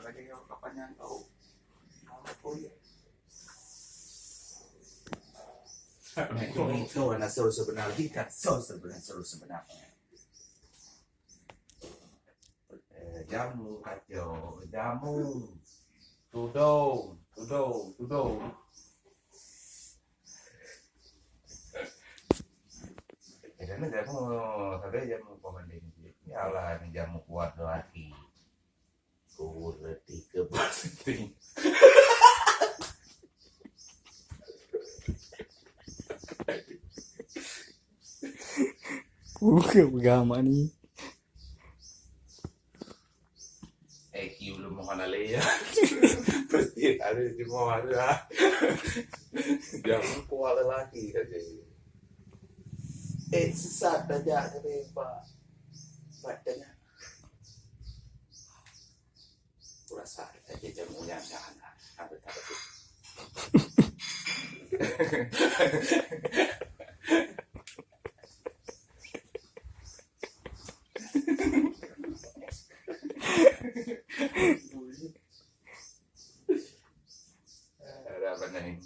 lagi kapan yang tahu apa ya. Itu anak seru sebenarnya kan seru sebenarnya. Jamu kacau, jamu, tudung. Karena jamu, ada jamu pemandang ya lah, jamu kuat lagi. Kuat tiga penting. Agama nih. EQ lu mau kanale ya. Pasti ada di mau ada. Jamu kuat lagi aja. Sesat aja tapi Pak. Badannya kurasa aja jamunya jangan ada. Ada apa nih?